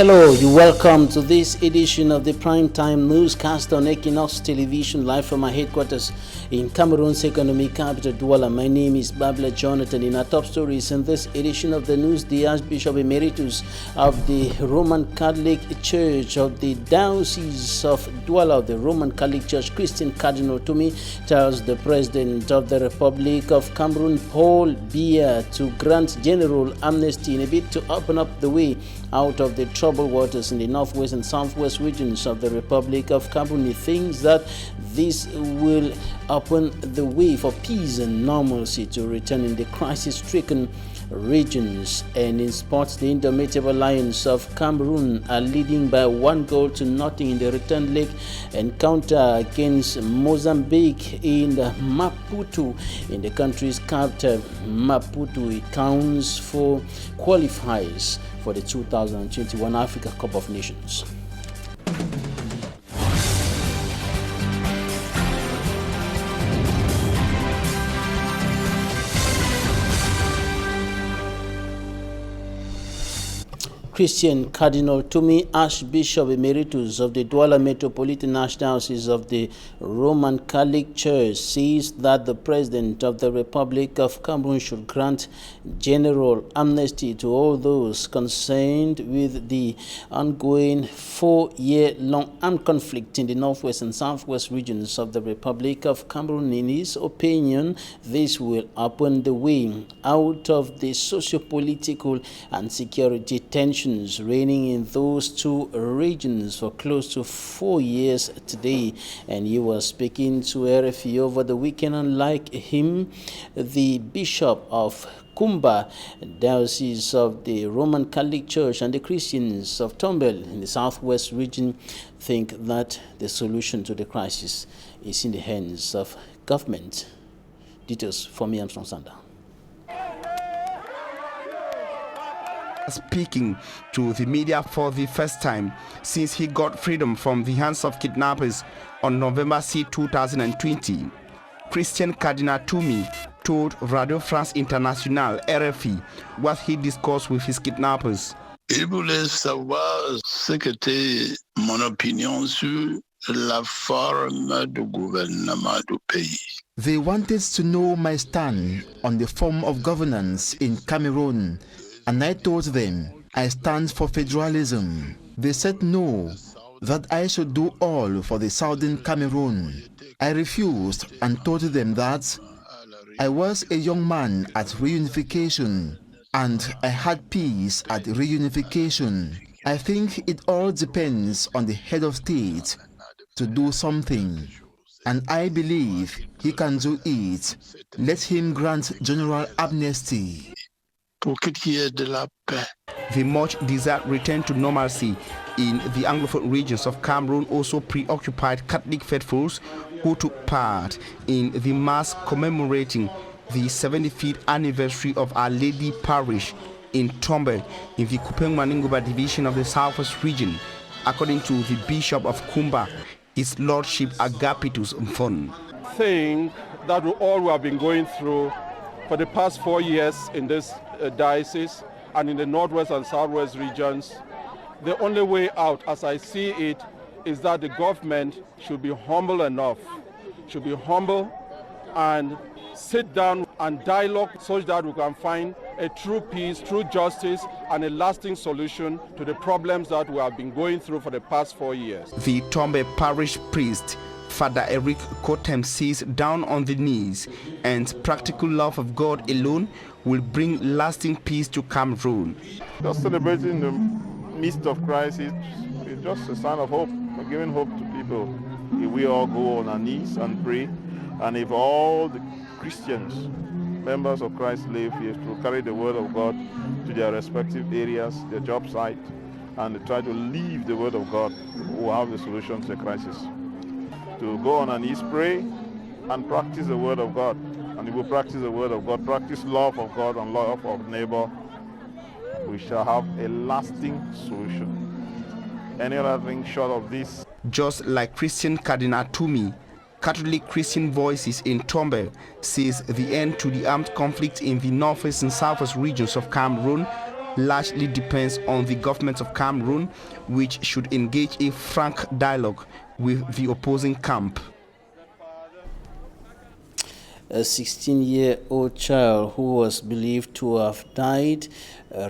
Hello, you're welcome to this edition of the Primetime Newscast on Équinoxe Television, live from our headquarters in Cameroon's economic capital, Douala. My name is Babla Jonathan. In our top stories in this edition of the news, the Archbishop Emeritus of the Roman Catholic Church of the Diocese of Douala of the Roman Catholic Church, Christian Cardinal Tumi, tells the President of the Republic of Cameroon, Paul Biya, to grant general amnesty in a bid to open up the way out of the troubled waters in the northwest and southwest regions of the Republic of Cameroon. He thinks that this will open the way for peace and normalcy to return in the crisis-stricken regions. And in sports, the Indomitable Lions of Cameroon are leading by 1-0 in the return leg encounter against Mozambique in Maputo, in the country's capital, Maputo. It counts for qualifiers for the 2021 Africa Cup of Nations. Christian Cardinal Tumi, Archbishop Emeritus of the Douala Metropolitan Archdiocese of the Roman Catholic Church, says that the President of the Republic of Cameroon should grant general amnesty to all those concerned with the ongoing 4-year-long armed conflict in the northwest and southwest regions of the Republic of Cameroon. In his opinion, this will open the way out of the socio-political and security tensions reigning in those two regions for close to 4 years today. And he was speaking to RFE over the weekend. Unlike him, the Bishop of Kumba, Diocese of the Roman Catholic Church, and the Christians of Tombel in the southwest region think that the solution to the crisis is in the hands of government. Details from me, Armstrong Sander. Speaking to the media for the first time since he got freedom from the hands of kidnappers on November 6, 2020, Christian Cardinal Tumi told Radio France Internationale RFI what he discussed with his kidnappers. Il voulait savoir ce qu'était mon opinion sur la forme de gouvernement du pays. They wanted to know my stand on the form of governance in Cameroon, and I told them I stand for federalism. They said no, that I should do all for the southern Cameroon. I refused and told them that I was a young man at reunification and I had peace at reunification. I think it all depends on the head of state to do something, and I believe he can do it. Let him grant general amnesty. The much desired return to normalcy in the Anglophone regions of Cameroon also preoccupied Catholic faithfuls who took part in the mass commemorating the 75th anniversary of Our Lady Parish in Tombel in the Kupeng-Maninguba division of the southwest region. According to the Bishop of Kumba, His Lordship Agapitus Mfon. I think that all we have been going through for the past 4 years in this diocese and in the northwest and southwest regions, the only way out, as I see it, is that the government should be humble enough, and sit down and dialogue so that we can find a true peace, true justice, and a lasting solution to the problems that we have been going through for the past 4 years. The Tombe parish priest, Father Eric Kotem, says down on the knees and practical love of God alone will bring lasting peace to Cameroon. Just celebrating the midst of crisis is just a sign of hope, giving hope to people. If we all go on our knees and pray, and if all the Christians, members of Christ, live here to carry the word of God to their respective areas, their job site, and they try to live the word of God, we will have the solution to the crisis. To go on our knees, pray, and practice the word of God. And if we practice the word of God, practice love of God and love of neighbor, we shall have a lasting solution. Any other thing short of this. Just like Christian Cardinal Tumi, Catholic Christian Voices in Tombel says the end to the armed conflict in the northwest and southwest regions of Cameroon largely depends on the government of Cameroon, which should engage a frank dialogue with the opposing camp. A 16-year-old child who was believed to have died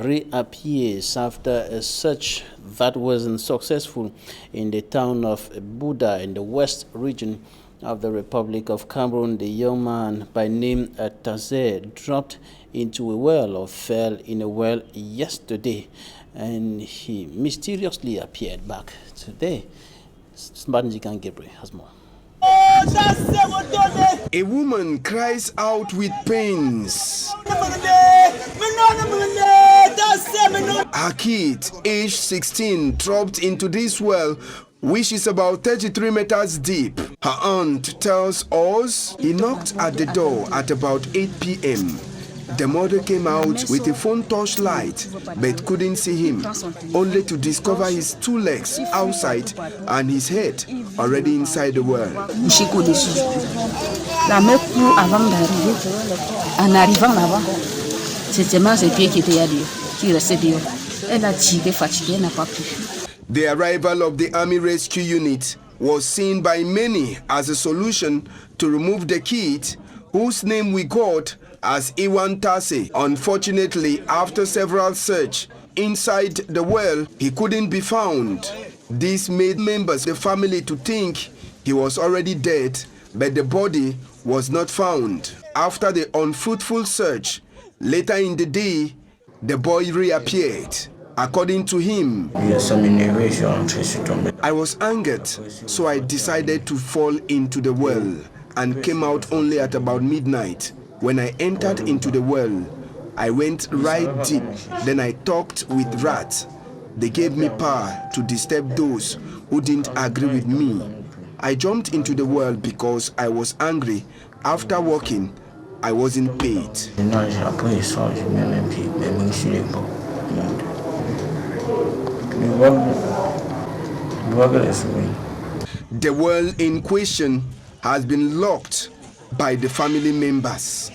reappears after a search that wasn't successful in the town of Buda in the west region of the Republic of Cameroon. The young man by name Taze dropped into a well or fell in a well yesterday, and he mysteriously appeared back today. Smartnikan Gabriel has more. A woman cries out with pains. Her kid, aged 16, dropped into this well, which is about 33 meters deep. Her aunt tells us he knocked at the door at about 8 p.m. The mother came out with a phone torchlight but couldn't see him, only to discover his 2 legs outside and his head already inside the well. En arrivant là-bas, c'est seulement ses pieds qui étaient qui restaient dehors. Elle a tiré, fatiguée, n'a pas pu. The arrival of the Army Rescue Unit was seen by many as a solution to remove the kid, whose name we got as Iwan Tase. Unfortunately, after several search inside the well, he couldn't be found. This made members of the family to think he was already dead, but the body was not found. After the unfruitful search, later in the day, the boy reappeared. According to him, I was angered, so I decided to fall into the well and came out only at about midnight. When I entered into the well, I went right deep. Then I talked with rats. They gave me power to disturb those who didn't agree with me. I jumped into the well because I was angry. After walking, I wasn't paid. The well in question has been locked by the family members.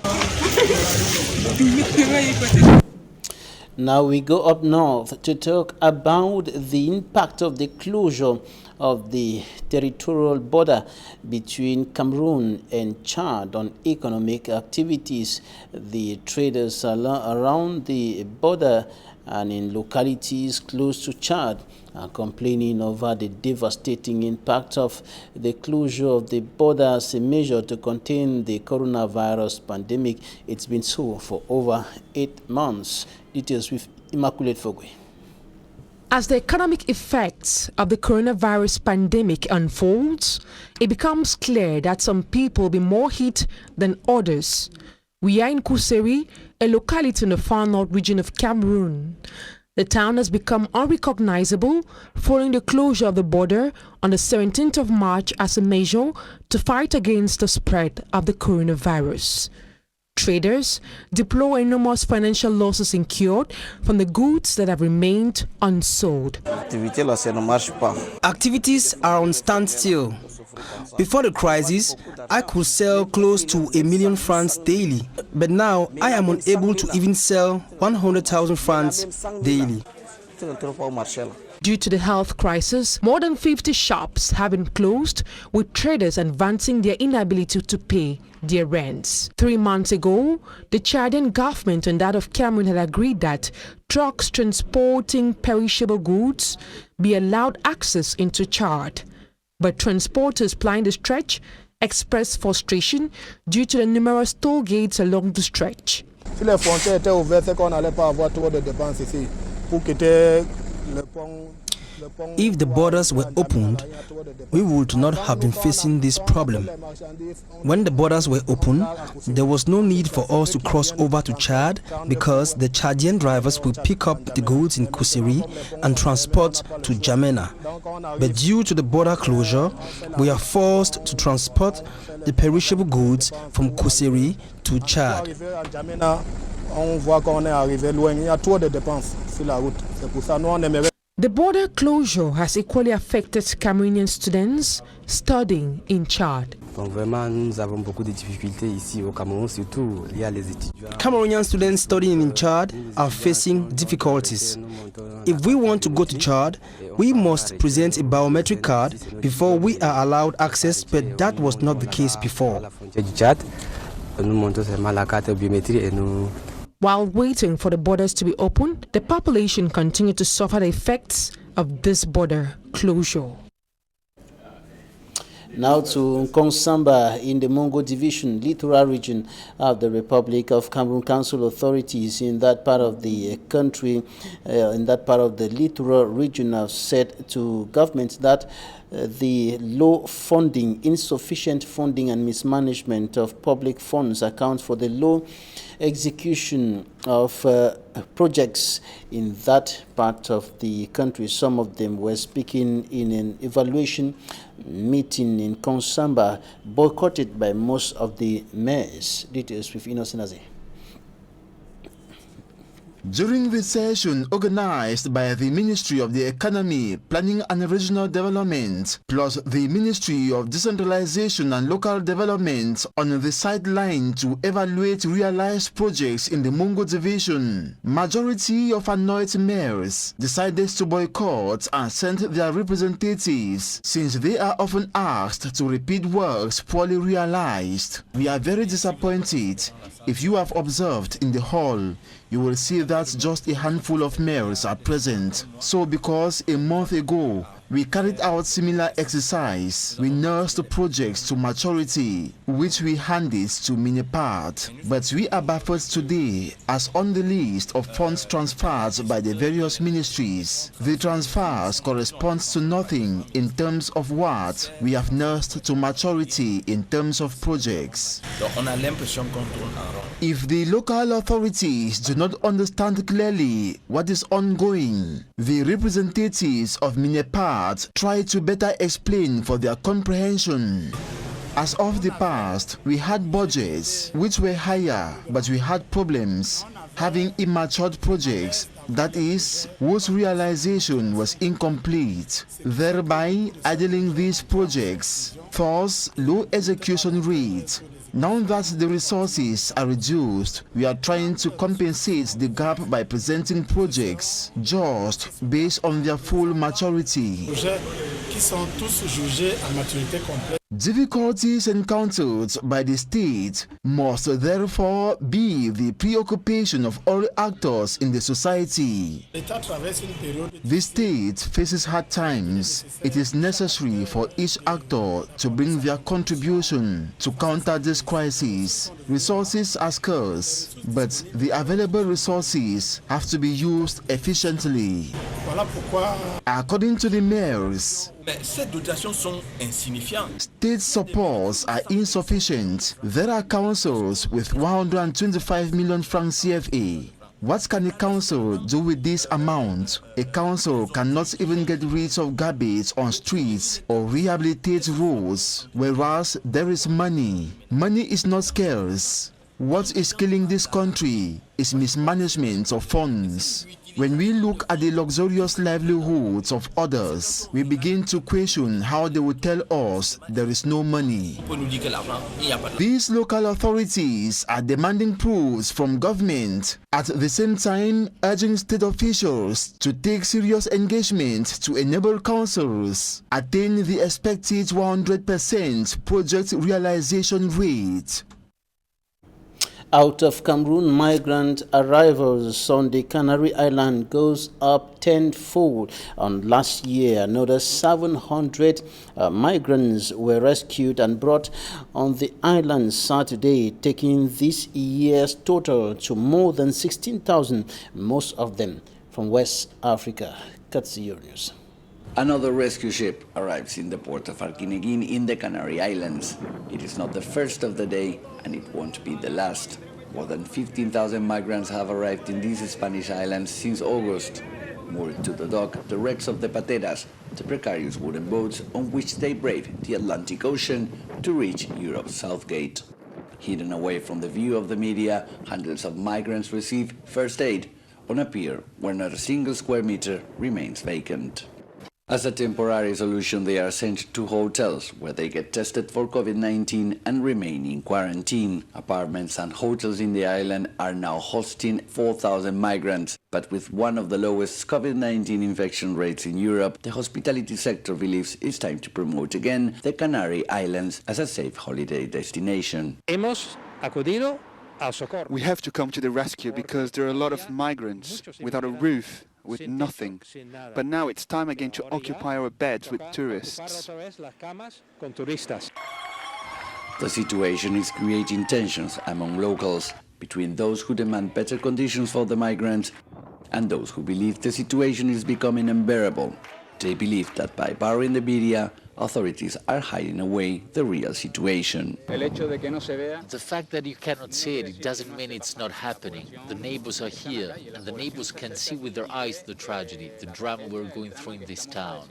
Now we go up north to talk about the impact of the closure of the territorial border between Cameroon and Chad on economic activities. The traders around the border and in localities close to Chad are complaining over the devastating impact of the closure of the border as a measure to contain the coronavirus pandemic. It's been so for over 8 months. Details with Immaculate Fogwe. As the economic effects of the coronavirus pandemic unfolds, it becomes clear that some people will be more hit than others. We are in Kuseri, a locality in the far north region of Cameroon. The town has become unrecognizable following the closure of the border on the 17th of March as a measure to fight against the spread of the coronavirus. Traders deplore enormous financial losses incurred from the goods that have remained unsold. Activities are on standstill. Before the crisis, I could sell close to 1 million francs daily, but now I am unable to even sell 100,000 francs daily. Due to the health crisis, more than 50 shops have been closed, with traders advancing their inability to pay their rents. 3 months ago, the Chadian government and that of Cameroon had agreed that trucks transporting perishable goods be allowed access into Chad. But transporters plying the stretch expressed frustration due to the numerous toll gates along the stretch. If the borders were opened, we would not have been facing this problem. When the borders were open, there was no need for us to cross over to Chad because the Chadian drivers will pick up the goods in Kuseri and transport to Jamena. But due to the border closure, we are forced to transport the perishable goods from Kuseri to Chad. The border closure has equally affected Cameroonian students studying in Chad. Donc vraiment, nous avons beaucoup de difficultés ici au Cameroun, surtout il y a les étudiants. Cameroonian students studying in Chad are facing difficulties. If we want to go to Chad, we must present a biometric card before we are allowed access, but that was not the case before. While waiting for the borders to be opened, the population continued to suffer the effects of this border closure. Now to Nkonsamba in the Mongo Division, littoral region of the Republic of Cameroon. Council authorities in that part of the country, in that part of the littoral region, have said to governments that the low funding, insufficient funding and mismanagement of public funds accounts for the low execution of projects in that part of the country. Some of them were speaking in an evaluation meeting in Nkonsamba, boycotted by most of the mayors. Details with Innocent. During the session organized by the Ministry of the Economy, Planning and Regional Development, plus the Ministry of Decentralization and Local Development on the sideline to evaluate realized projects in the Mongo Division, majority of annoyed mayors decided to boycott and send their representatives, since they are often asked to repeat works poorly realized. We are very disappointed. If you have observed in the hall, you will see that just a handful of mayors are present. So because a month ago we carried out similar exercise, we nursed projects to maturity, which we handed to Minipart. But we are baffled today, as on the list of funds transferred by the various ministries, the transfers correspond to nothing in terms of what we have nursed to maturity in terms of projects. If the local authorities do not understand clearly what is ongoing, the representatives of Minipart try to better explain for their comprehension. As of the past, we had budgets which were higher, but we had problems having immature projects, that is, whose realization was incomplete, thereby idling these projects, thus low execution rate. Now that the resources are reduced, we are trying to compensate the gap by presenting projects just based on their full maturity. Difficulties encountered by the state must therefore be the preoccupation of all actors in the society. The state faces hard times. It is necessary for each actor to bring their contribution to counter this crisis. Resources are scarce, but the available resources have to be used efficiently. According to the mayors, state supports are insufficient. There are councils with 125 million francs CFA. What can a council do with this amount? A council cannot even get rid of garbage on streets or rehabilitate roads, whereas there is money. Money is not scarce. What is killing this country is mismanagement of funds. When we look at the luxurious livelihoods of others, we begin to question how they will tell us there is no money. These local authorities are demanding proofs from government, at the same time urging state officials to take serious engagement to enable councils attain the expected 100% project realization rate. Out of Cameroon, migrant arrivals on the Canary Island goes up tenfold. On last year, another 700 migrants were rescued and brought on the island Saturday, taking this year's total to more than 16,000, most of them from West Africa. Katsio News. Another rescue ship arrives in the port of Arquinegin in the Canary Islands. It is not the first of the day, and it won't be the last. More than 15,000 migrants have arrived in these Spanish islands since August. Moored to the dock, the wrecks of the pateras, the precarious wooden boats on which they brave the Atlantic Ocean to reach Europe's South Gate. Hidden away from the view of the media, hundreds of migrants receive first aid on a pier where not a single square meter remains vacant. As a temporary solution, they are sent to hotels where they get tested for COVID-19 and remain in quarantine. Apartments and hotels in the island are now hosting 4,000 migrants. But with one of the lowest COVID-19 infection rates in Europe, the hospitality sector believes it's time to promote again the Canary Islands as a safe holiday destination. We have to come to the rescue because there are a lot of migrants without a roof, with nothing. But now it's time again to occupy our beds with tourists. The situation is creating tensions among locals between those who demand better conditions for the migrants and those who believe the situation is becoming unbearable. They believe that by barring the media, authorities are hiding away the real situation. The fact that you cannot see it doesn't mean it's not happening. The neighbors are here, and the neighbors can see with their eyes the tragedy, the drama we're going through in this town.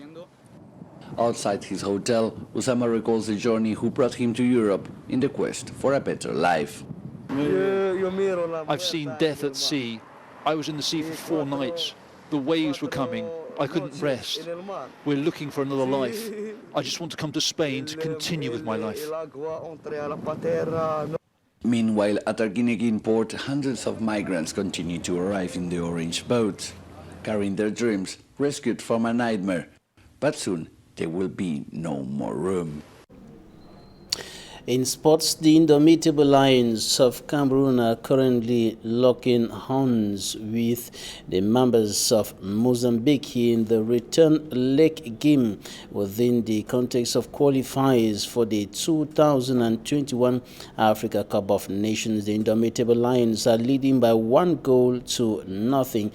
Outside his hotel, Usama recalls the journey who brought him to Europe in the quest for a better life. I've seen death at sea. I was in the sea for 4 nights. The waves were coming. I couldn't rest. We're looking for another life. I just want to come to Spain to continue with my life. Meanwhile, at Arguineguín port, hundreds of migrants continue to arrive in the orange boats, carrying their dreams, rescued from a nightmare. But soon, there will be no more room. In sports, the Indomitable Lions of Cameroon are currently locking horns with the members of Mozambique in the return leg game within the context of qualifiers for the 2021 Africa Cup of Nations. The Indomitable Lions are leading by 1-0.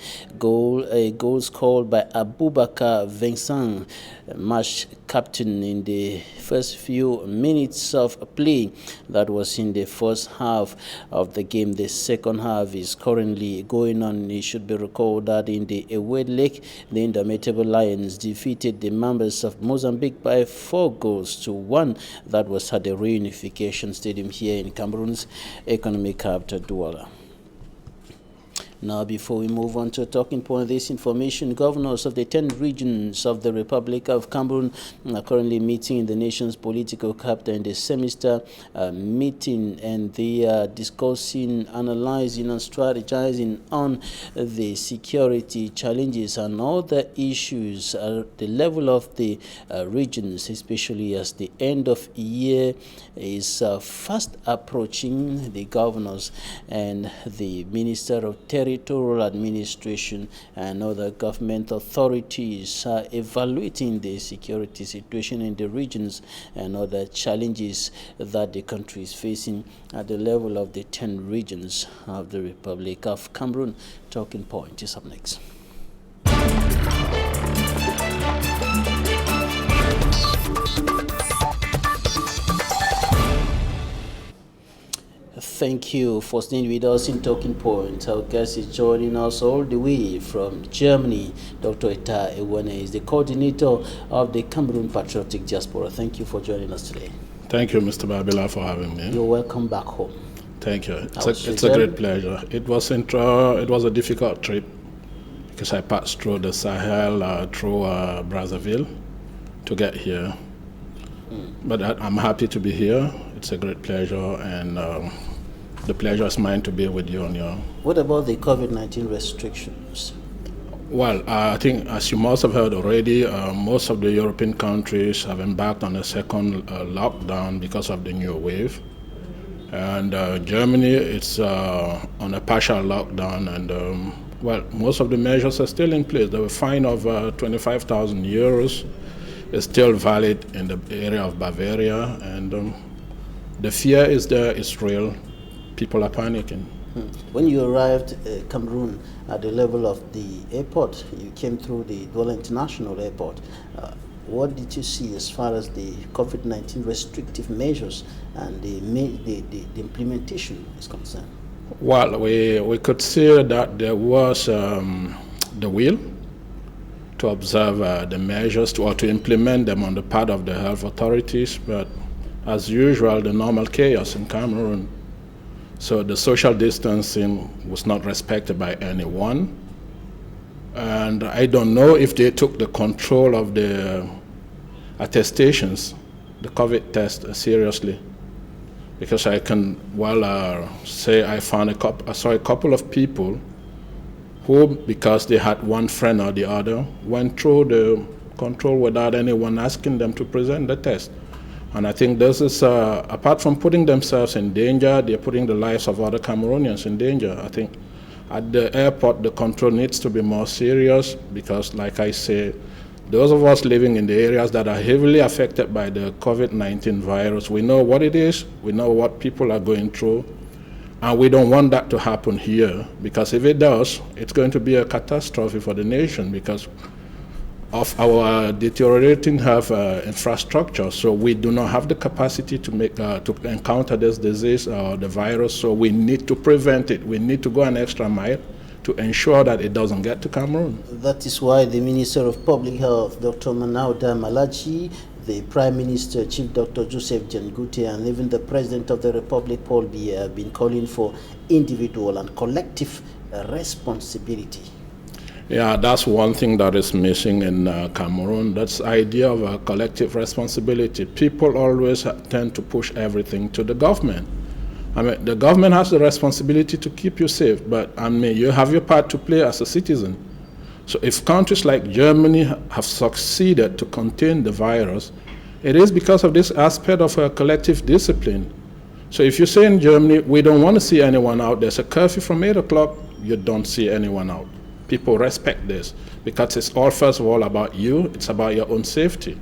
Goals scored by Abubakar Vincent, match captain, in the first few minutes of play. That was in the first half of the game. The second half is currently going on. It should be recalled that in the away leg, the Indomitable Lions defeated the members of Mozambique by 4-1. That was at the Reunification Stadium here in Cameroon's economic capital, Douala. Now, before we move on to a talking point of this information, governors of the 10 regions of the Republic of Cameroon are currently meeting in the nation's political capital in the semester meeting, and they are discussing, analyzing, and strategizing on the security challenges and other issues at the level of the regions, especially as the end of year is fast approaching. The governors and the Minister of Territorial Administration and other government authorities are evaluating the security situation in the regions and other challenges that the country is facing at the level of the 10 regions of the Republic of Cameroon. Talking Point is up next. Thank you for staying with us in Talking Point. Our guest is joining us all the way from Germany. Dr. Eta Ewane is the coordinator of the Cameroon Patriotic Diaspora. Thank you for joining us today. Thank you, Mr. Babila, for having me. You're welcome back home. Thank you. It's a great pleasure. It was a difficult trip because I passed through the Sahel, through Brazzaville to get here. But I'm happy to be here. It's a great pleasure, and the pleasure is mine to be with you on your... What about the COVID-19 restrictions? Well, I think, as you must have heard already, most of the European countries have embarked on a second lockdown because of the new wave. And Germany, it's on a partial lockdown, and well, most of the measures are still in place. The fine of 25,000 euros is still valid in the area of Bavaria, and the fear is there, it's real. People are panicking. When you arrived Cameroon at the level of the airport, you came through the Douala International Airport. What did you see as far as the COVID-19 restrictive measures and the implementation is concerned? Well, we could see that there was the will to observe the measures or to implement them on the part of the health authorities, but as usual, the normal chaos in Cameroon. So the social distancing was not respected by anyone. And I don't know if they took the control of the attestations, the COVID test, seriously. Because I can say I saw a couple of people who, because they had one friend or the other, went through the control without anyone asking them to present the test. And I think this is, apart from putting themselves in danger, they're putting the lives of other Cameroonians in danger. I think at the airport, the control needs to be more serious because, like I say, those of us living in the areas that are heavily affected by the COVID-19 virus, we know what it is, we know what people are going through, and we don't want that to happen here, because if it does, it's going to be a catastrophe for the nation because of our deteriorating health infrastructure. So we do not have the capacity to encounter this disease or the virus, so we need to prevent it. We need to go an extra mile to ensure that it doesn't get to Cameroon. That is why the Minister of Public Health, Dr. Manauda Malachi, the Prime Minister, Chief Dr. Joseph Jangute, and even the President of the Republic, Paul Biya, have been calling for individual and collective responsibility. Yeah, that's one thing that is missing in Cameroon. That's the idea of a collective responsibility. People always tend to push everything to the government. I mean, the government has the responsibility to keep you safe, but I mean, you have your part to play as a citizen. So if countries like Germany have succeeded to contain the virus, it is because of this aspect of a collective discipline. So if you say in Germany, we don't want to see anyone out, there's a curfew from 8 o'clock, you don't see anyone out. People respect this because it's all, first of all, about you. It's about your own safety.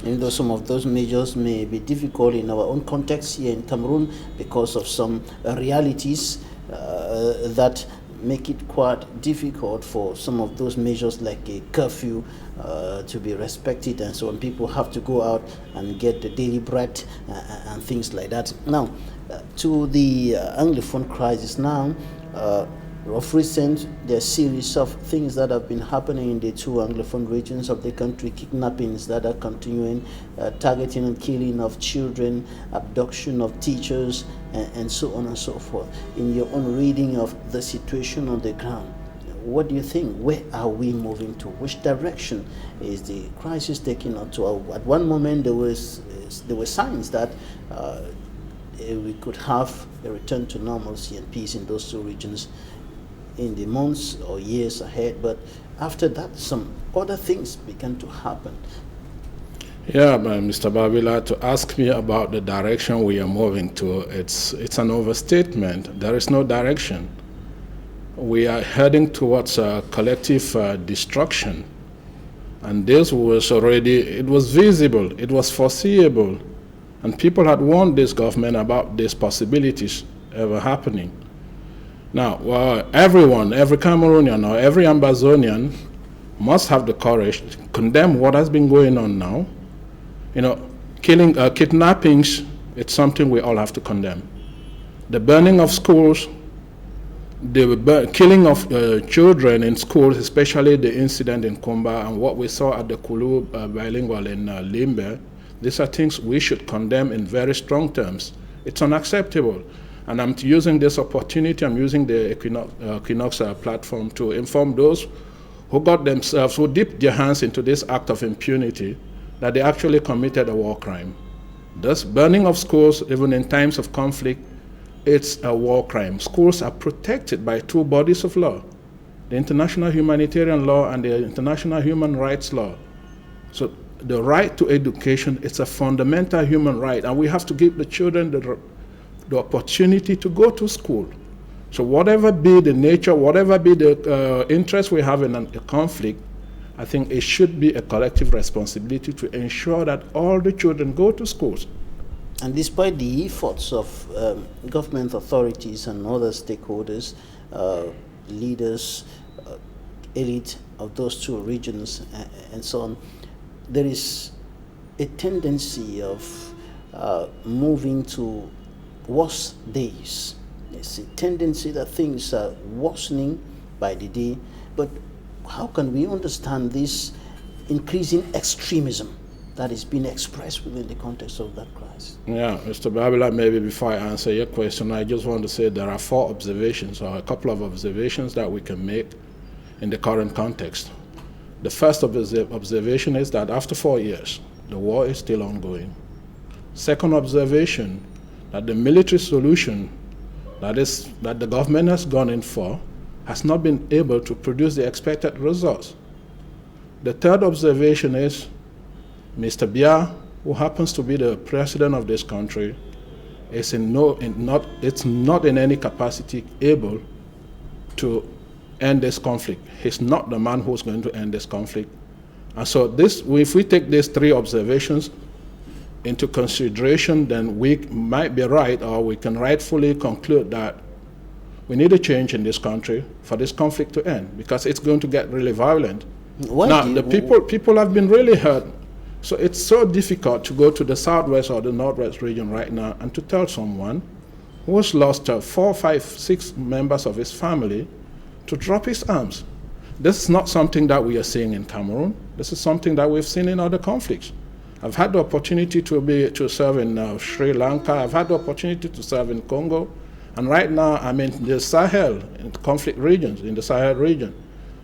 Even though some of those measures may be difficult in our own context here in Cameroon because of some realities that make it quite difficult for some of those measures like a curfew to be respected, and so on. People have to go out and get the daily bread and things like that. Now, to the Anglophone crisis now, of recent, there are a series of things that have been happening in the two Anglophone regions of the country, kidnappings that are continuing, targeting and killing of children, abduction of teachers, and so on and so forth. In your own reading of the situation on the ground, what do you think? Where are we moving to? Which direction is the crisis taking us to? At one moment, there were signs that we could have a return to normalcy and peace in those two regions in the months or years ahead, but after that some other things began to happen. Yeah, Mr. Babila, to ask me about the direction we are moving to, it's an overstatement. There is no direction. We are heading towards a collective destruction, and this was already, it was visible, it was foreseeable, and people had warned this government about these possibilities ever happening. Now, everyone, every Cameroonian or every Ambazonian must have the courage to condemn what has been going on now. You know, kidnappings, it's something we all have to condemn. The burning of schools, the killing of children in schools, especially the incident in Kumba and what we saw at the Kulu bilingual in Limbe, these are things we should condemn in very strong terms. It's unacceptable. And I'm using this opportunity, I'm using the Equinoxe platform to inform those who who dipped their hands into this act of impunity, that they actually committed a war crime. Thus, burning of schools, even in times of conflict, it's a war crime. Schools are protected by two bodies of law, the international humanitarian law and the international human rights law. So the right to education, it's a fundamental human right, and we have to give the children the opportunity to go to school. So whatever be the nature, whatever be the interest we have in a conflict, I think it should be a collective responsibility to ensure that all the children go to schools. And despite the efforts of government authorities and other stakeholders, leaders, elite of those two regions and so on, there is a tendency of moving to worse days. There's a tendency that things are worsening by the day, but how can we understand this increasing extremism that is being expressed within the context of that crisis? Yeah, Mr. Babila, maybe before I answer your question, I just want to say there are 4 observations or a couple of observations that we can make in the current context. The first observation is that after 4 years, the war is still ongoing. Second observation, that the military solution that the government has gone in for has not been able to produce the expected results. The third observation is Mr. Biya, who happens to be the president of this country, is not in any capacity able to end this conflict. He's not the man who's going to end this conflict. And so if we take these three observations into consideration, then we might be right, or we can rightfully conclude that we need a change in this country for this conflict to end, because it's going to get really violent. People have been really hurt. So it's so difficult to go to the southwest or the northwest region right now and to tell someone who has lost 4, 5, 6 members of his family to drop his arms. This is not something that we are seeing in Cameroon. This is something that we've seen in other conflicts. I've had the opportunity to serve in Sri Lanka. I've had the opportunity to serve in Congo. And right now I'm in the Sahel, in the conflict regions, in the Sahel region.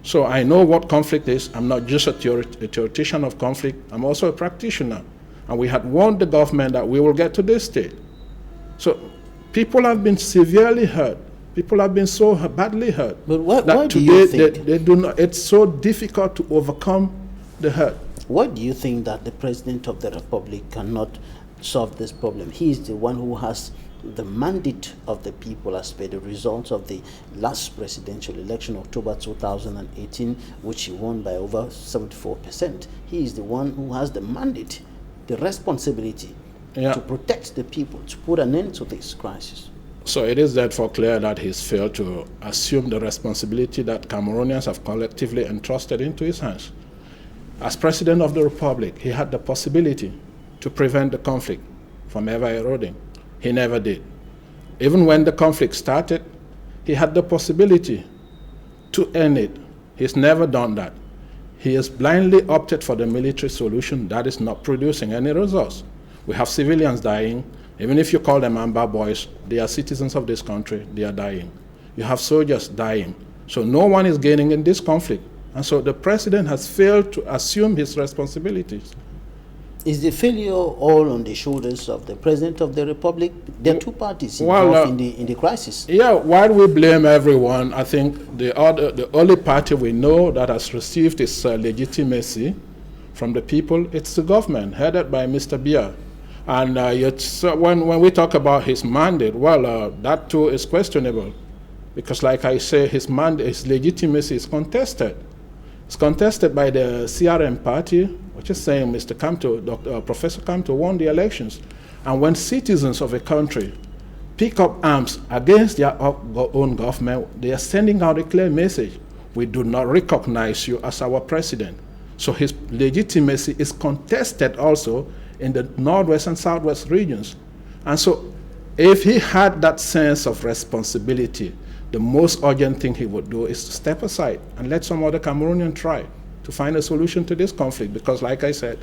So I know what conflict is. I'm not just a theoretician of conflict. I'm also a practitioner. And we had warned the government that we will get to this state. So people have been severely hurt. People have been so badly hurt. But why do you think they do not? It's so difficult to overcome the hurt. Why do you think that the President of the Republic cannot solve this problem? He is the one who has the mandate of the people as per the results of the last presidential election, October 2018, which he won by over 74%. He is the one who has the mandate, the responsibility to protect the people, to put an end to this crisis. So it is therefore clear that he's failed to assume the responsibility that Cameroonians have collectively entrusted into his hands. As President of the Republic, he had the possibility to prevent the conflict from ever eroding. He never did. Even when the conflict started, he had the possibility to end it. He's never done that. He has blindly opted for the military solution that is not producing any results. We have civilians dying. Even if you call them Amber Boys, they are citizens of this country, they are dying. You have soldiers dying. So no one is gaining in this conflict. And so the president has failed to assume his responsibilities. Is the failure all on the shoulders of the President of the Republic? There are two parties involved in the crisis. Yeah, while we blame everyone, I think the only party we know that has received its legitimacy from the people, it's the government, headed by Mr. Biya. And when we talk about his mandate, that too is questionable. Because like I say, his legitimacy is contested. It's contested by the CRM party, which is saying Professor Kamto won the elections. And when citizens of a country pick up arms against their own government, they are sending out a clear message: we do not recognize you as our president. So his legitimacy is contested also in the northwest and southwest regions. And so if he had that sense of responsibility, the most urgent thing he would do is to step aside and let some other Cameroonian try to find a solution to this conflict. Because like I said,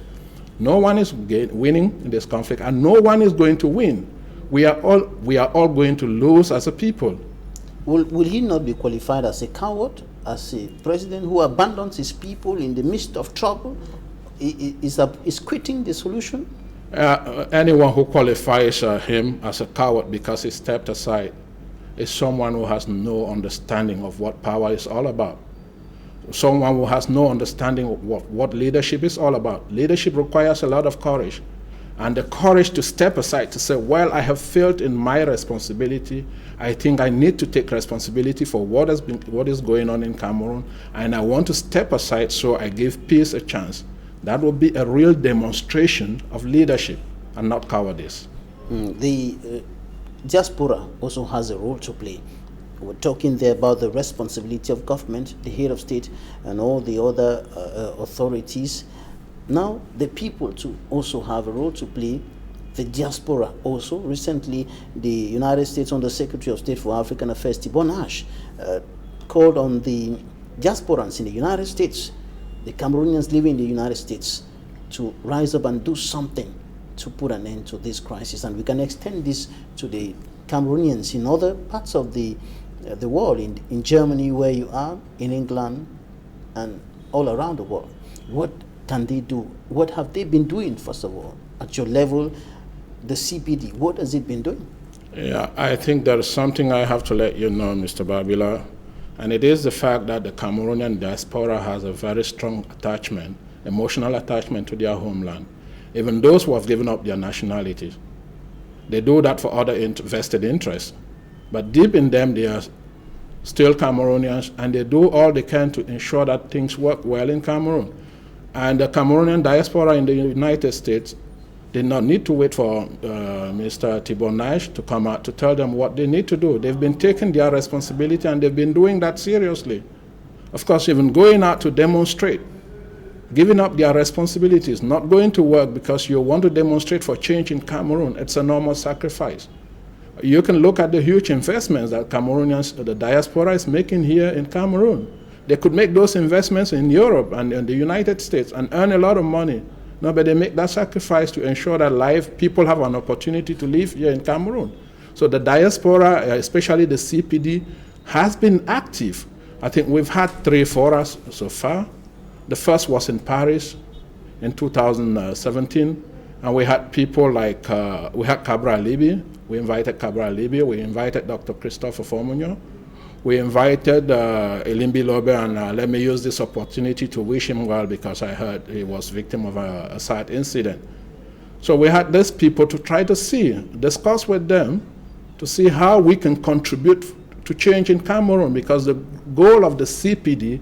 no one is winning in this conflict, and no one is going to win. We are all going to lose as a people. Will he not be qualified as a coward, as a president who abandons his people in the midst of trouble? Is quitting the solution? Anyone who qualifies him as a coward because he stepped aside is someone who has no understanding of what power is all about. Someone who has no understanding of what leadership is all about. Leadership requires a lot of courage. And the courage to step aside, to say, well, I have failed in my responsibility. I think I need to take responsibility for what is going on in Cameroon, and I want to step aside so I give peace a chance. That would be a real demonstration of leadership and not cowardice. The diaspora also has a role to play. We're talking there about the responsibility of government, the head of state, and all the other authorities. Now, the people too also have a role to play. The diaspora also. Recently, the United States Under Secretary of State for African Affairs, Thibon Ash, called on the diasporans in the United States, the Cameroonians living in the United States, to rise up and do something to put an end to this crisis. And we can extend this to the Cameroonians in other parts of the world, in Germany where you are, in England, and all around the world. What can they do? What have they been doing, first of all? At your level, the CPD, what has it been doing? Yeah, I think there is something I have to let you know, Mr. Babila, and it is the fact that the Cameroonian diaspora has a very strong attachment, emotional attachment to their homeland. Even those who have given up their nationalities, they do that for other vested interests. But deep in them, they are still Cameroonians, and they do all they can to ensure that things work well in Cameroon. And the Cameroonian diaspora in the United States did not need to wait for Mr. Thibault Nash to come out to tell them what they need to do. They've been taking their responsibility, and they've been doing that seriously. Of course, even going out to demonstrate, giving up their responsibilities, not going to work because you want to demonstrate for change in Cameroon, it's a normal sacrifice. You can look at the huge investments that Cameroonians, the diaspora is making here in Cameroon. They could make those investments in Europe and in the United States and earn a lot of money. No, but they make that sacrifice to ensure that people have an opportunity to live here in Cameroon. So the diaspora, especially the CPD, has been active. I think we've had 3 forums so far. The first was in Paris in 2017, and we had people like, we had Cabral Libby. We invited Cabral Libby. We invited Dr. Christopher Formunyo. We invited Elimbi Lobe, and let me use this opportunity to wish him well because I heard he was victim of a sad incident. So we had these people to try to discuss with them to see how we can contribute to change in Cameroon, because the goal of the CPD,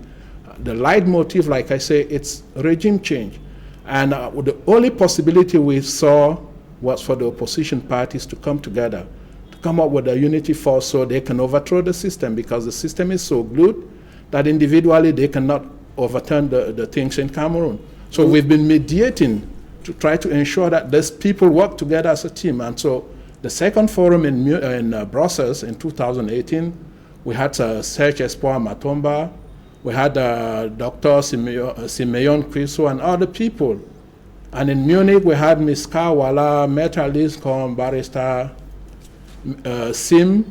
the leitmotif, like I say, it's regime change. And the only possibility we saw was for the opposition parties to come together, to come up with a unity force so they can overthrow the system, because the system is so glued that individually they cannot overturn the things in Cameroon. So we've been mediating to try to ensure that these people work together as a team. And so the second forum in Brussels in 2018, we had Serge Espoir Matomba, we had Dr. Simeon Kriso and other people. And in Munich, we had Ms. Kawala, Maître Liscombe, Barrister Sim.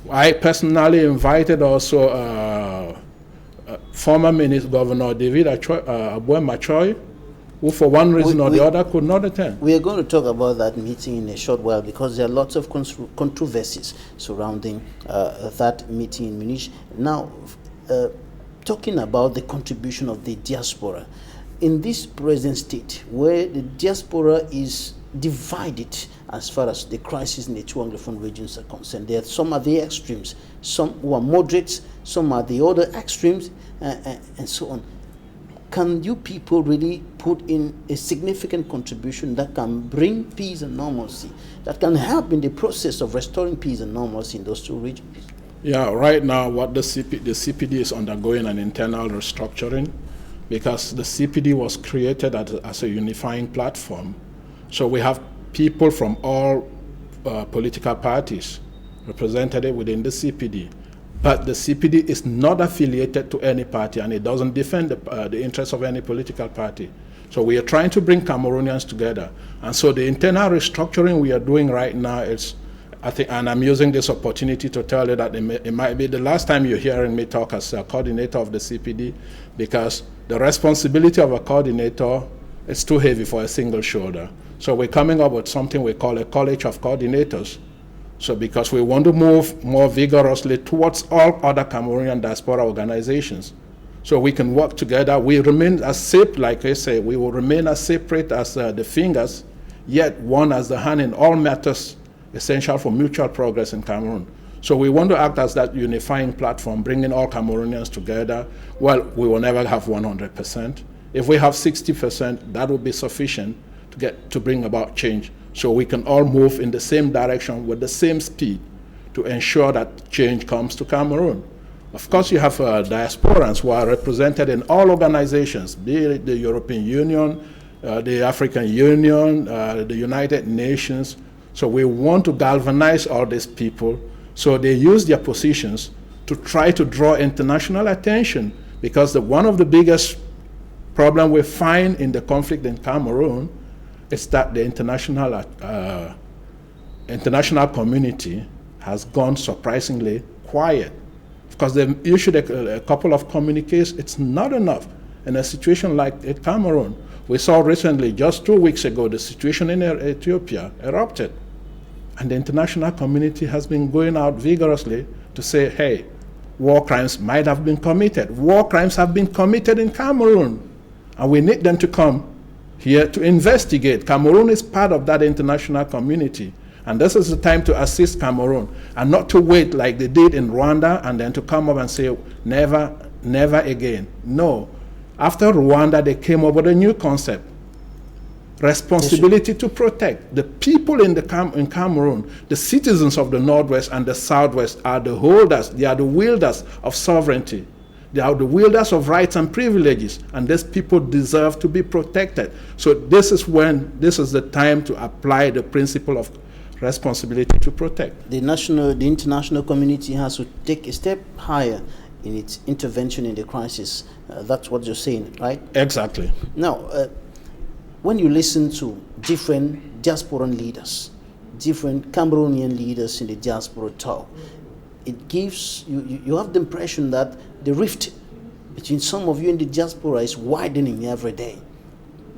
I personally invited also former Minister Governor David Aboué-Machoy, who for one reason or the other could not attend. We are going to talk about that meeting in a short while, because there are lots of controversies surrounding that meeting in Munich. Now, talking about the contribution of the diaspora, in this present state where the diaspora is divided as far as the crisis in the 2 Anglophone regions are concerned, there are some at the extremes, some who are moderates, some are the other extremes, and so on. Can you people really put in a significant contribution that can bring peace and normalcy, that can help in the process of restoring peace and normalcy in those 2 regions? Yeah, right now what the CPD is undergoing an internal restructuring, because the CPD was created as a unifying platform. So we have people from all political parties represented within the CPD. But the CPD is not affiliated to any party, and it doesn't defend the interests of any political party. So we are trying to bring Cameroonians together. And so the internal restructuring we are doing right now is, I think, and I'm using this opportunity to tell you that it might be the last time you're hearing me talk as a coordinator of the CPD, because the responsibility of a coordinator is too heavy for a single shoulder. So we're coming up with something we call a college of coordinators. So because we want to move more vigorously towards all other Cameroonian diaspora organizations, so we can work together. We remain as separate, like I say, we will remain as separate as the fingers, yet one as the hand in all matters essential for mutual progress in Cameroon. So we want to act as that unifying platform, bringing all Cameroonians together. Well, we will never have 100%. If we have 60%, that will be sufficient to bring about change. So we can all move in the same direction with the same speed to ensure that change comes to Cameroon. Of course, you have diasporans who are represented in all organizations, be it the European Union, the African Union, the United Nations. So we want to galvanize all these people so they use their positions to try to draw international attention, because one of the biggest problems we find in the conflict in Cameroon is that the international community has gone surprisingly quiet, because they've issued a couple of communiques. It's not enough. in a situation like Cameroon. We saw recently, just 2 weeks ago, the situation in Ethiopia erupted. And the international community has been going out vigorously to say, hey, war crimes might have been committed. War crimes have been committed in Cameroon. And we need them to come here to investigate. Cameroon is part of that international community. And this is the time to assist Cameroon and not to wait like they did in Rwanda and then to come up and say, never, never again. No. After Rwanda, they came up with a new concept. Responsibility to protect. The people in Cameroon, the citizens of the Northwest and the Southwest are the holders, they are the wielders of sovereignty. They are the wielders of rights and privileges, and these people deserve to be protected. So this is the time to apply the principle of responsibility to protect. The international community has to take a step higher in its intervention in the crisis. That's what you're saying, right? Exactly. Now, when you listen to different diasporan leaders, different Cameroonian leaders in the diaspora talk, it gives you have the impression that the rift between some of you in the diaspora is widening every day.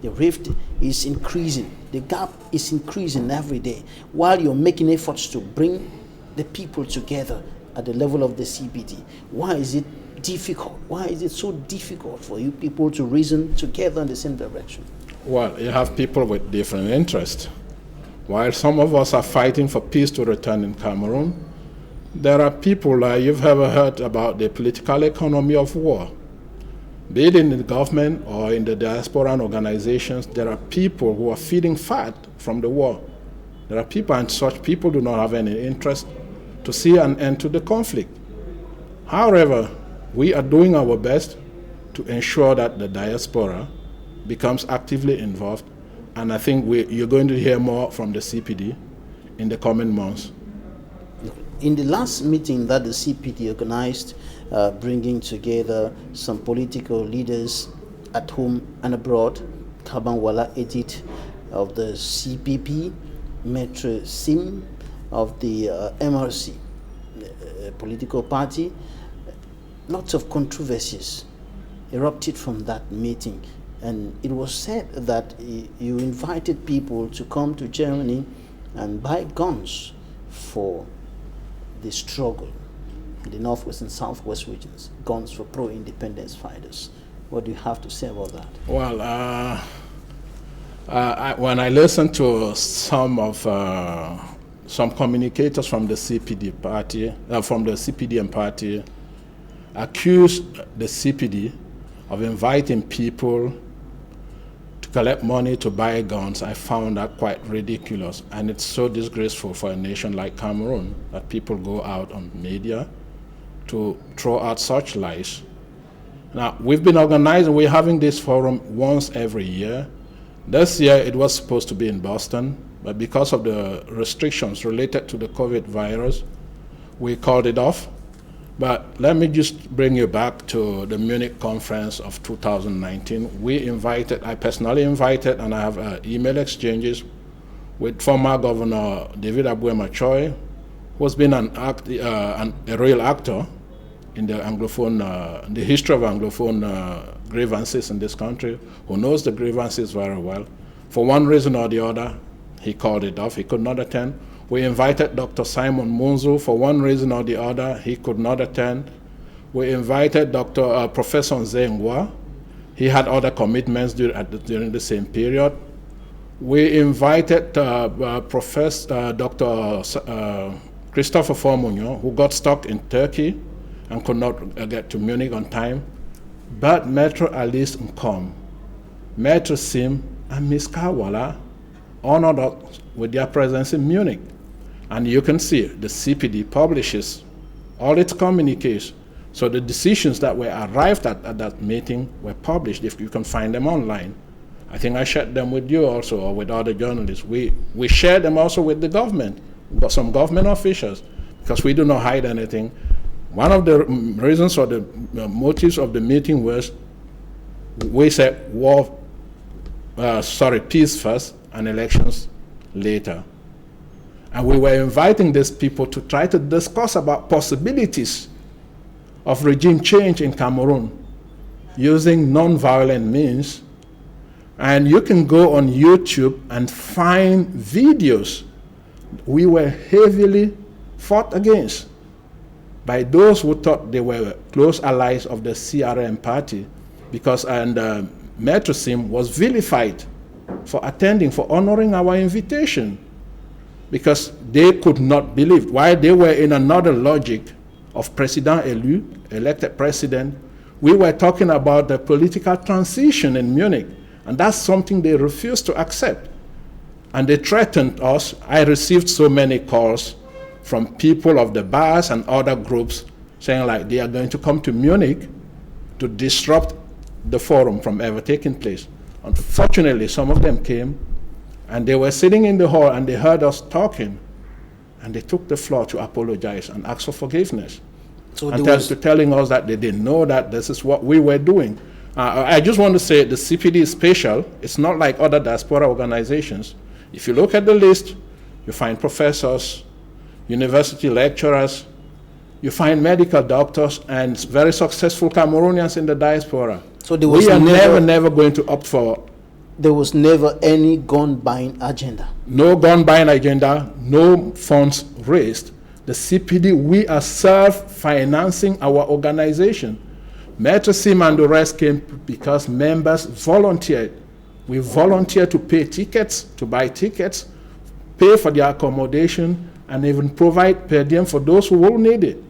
The rift is increasing. The gap is increasing every day, while you're making efforts to bring the people together at the level of the CPD. Why is it difficult? Why is it so difficult for you people to reason together in the same direction? Well, you have people with different interests. While some of us are fighting for peace to return in Cameroon, there are people, you've ever heard about the political economy of war. Be it in the government or in the diaspora organizations, there are people who are feeding fat from the war. There are people, and such people do not have any interest to see an end to the conflict. However, we are doing our best to ensure that the diaspora becomes actively involved, and I think you're going to hear more from the CPD in the coming months. In the last meeting that the CPD organized, bringing together some political leaders at home and abroad, Kabanwala Edith of the CPP, Maitre Sim of the MRC, political party, lots of controversies erupted from that meeting. And it was said that you invited people to come to Germany and buy guns for the struggle in the Northwest and Southwest regions, guns for pro-independence fighters. What do you have to say about that? Well, when I listened to some communicators from the CPD party, from the CPDM party, accused the CPD of inviting people to collect money to buy guns, I found that quite ridiculous. And it's so disgraceful for a nation like Cameroon that people go out on media to throw out such lies. Now, we've been organizing, we're having this forum once every year. This year it was supposed to be in Boston, but because of the restrictions related to the COVID virus, we called it off. But let me just bring you back to the Munich conference of 2019. I personally invited, and I have email exchanges with former Governor David Abuema-Choi, who has been a real actor in the Anglophone, the history of Anglophone grievances in this country, who knows the grievances very well. For one reason or the other, he called it off. He could not attend. We invited Dr. Simon Munzu. For one reason or the other, he could not attend. We invited Professor Nzengwa. He had other commitments during the same period. We invited Professor Dr. Christopher Formunyo, who got stuck in Turkey and could not get to Munich on time. But Maitre Alice Nkom, Maitre Sim, and Ms. Kawala honored us with their presence in Munich. And you can see the CPD publishes all its communiques. So the decisions that were arrived at that meeting were published. If you can find them online. I think I shared them with you also, or with other journalists. We shared them also with the government, with some government officials, because we do not hide anything. One of the reasons or the motives of the meeting was we said peace first and elections later. And we were inviting these people to try to discuss about possibilities of regime change in Cameroon. using non-violent means. And you can go on YouTube and find videos we were heavily fought against by those who thought they were close allies of the CRM party, because Metrosim was vilified for attending, for honoring our invitation, because they could not believe why they were in another logic of president élu, elected president. We were talking about the political transition in Munich, and that's something they refused to accept. And they threatened us. I received so many calls from people of the bars and other groups saying like they are going to come to Munich to disrupt the forum from ever taking place. Unfortunately, some of them came and they were sitting in the hall and they heard us talking, and they took the floor to apologize and ask for forgiveness. So and telling us that they didn't know that this is what we were doing. I just want to say the CPD is special. It's not like other diaspora organizations. If you look at the list, you find professors, university lecturers, you find medical doctors, and very successful Cameroonians in the diaspora. So there was never going to opt for. There was never any gun buying agenda. No gun buying agenda, no funds raised. The CPD, we are self-financing our organization. Metrosim and the rest came because members volunteered. We volunteered to pay tickets, to buy tickets, pay for their accommodation, and even provide per diem for those who will need it.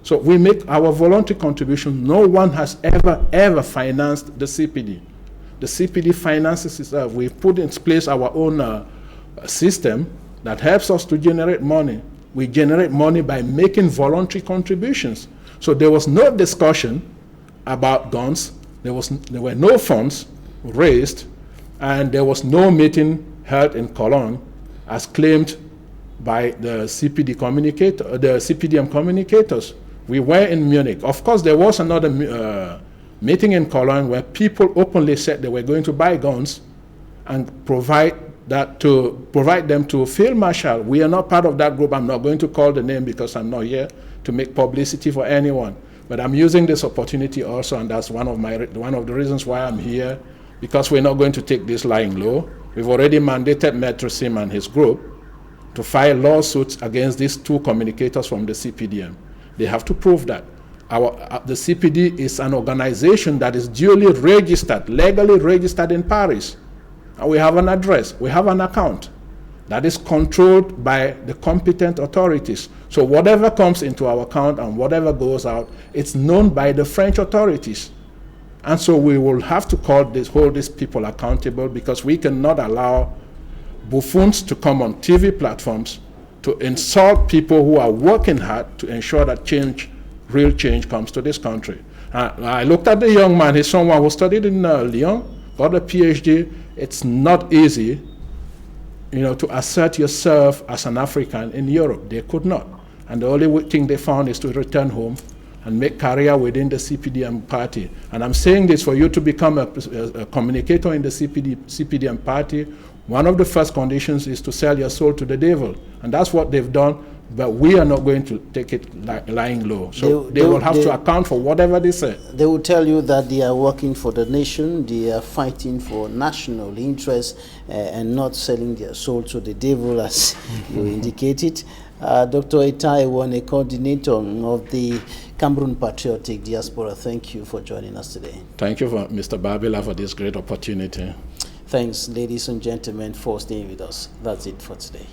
So we make our voluntary contribution. No one has ever financed the CPD. The CPD finances itself. We've put in place our own system that helps us to generate money. We generate money by making voluntary contributions. So there was no discussion about guns. There were no funds raised, and there was no meeting held in Cologne as claimed by the CPD communicator, the CPDM communicators. We were in Munich. Of course, there was another meeting in Cologne where people openly said they were going to buy guns and provide them to Field Marshal. We are not part of that group. I'm not going to call the name because I'm not here to make publicity for anyone. But I'm using this opportunity also, and that's one of the reasons why I'm here, because we're not going to take this lying low. We've already mandated Metrosim and his group to file lawsuits against these two communicators from the CPDM. They have to prove that. The CPD is an organization that is duly registered, legally registered in Paris. And we have an address, we have an account that is controlled by the competent authorities. So whatever comes into our account and whatever goes out, it's known by the French authorities. And so we will have to hold these people accountable, because we cannot allow buffoons to come on TV platforms to insult people who are working hard to ensure that real change comes to this country. I looked at the young man. He's someone who studied in Lyon, got a PhD. It's not easy, to assert yourself as an African in Europe. They could not. And the only thing they found is to return home and make career within the CPDM party. And I'm saying this for you to become a communicator in the CPDM party. One of the first conditions is to sell your soul to the devil. And that's what they've done, but we are not going to take it lying low. So they will have to account for whatever they say. They will tell you that they are working for the nation, they are fighting for national interests, and not selling their soul to the devil, as you indicated. Dr. Itai, a coordinator of the Cameroon Patriotic Diaspora, thank you for joining us today. Thank you, Mr. Babila, for this great opportunity. Thanks, ladies and gentlemen, for staying with us. That's it for today.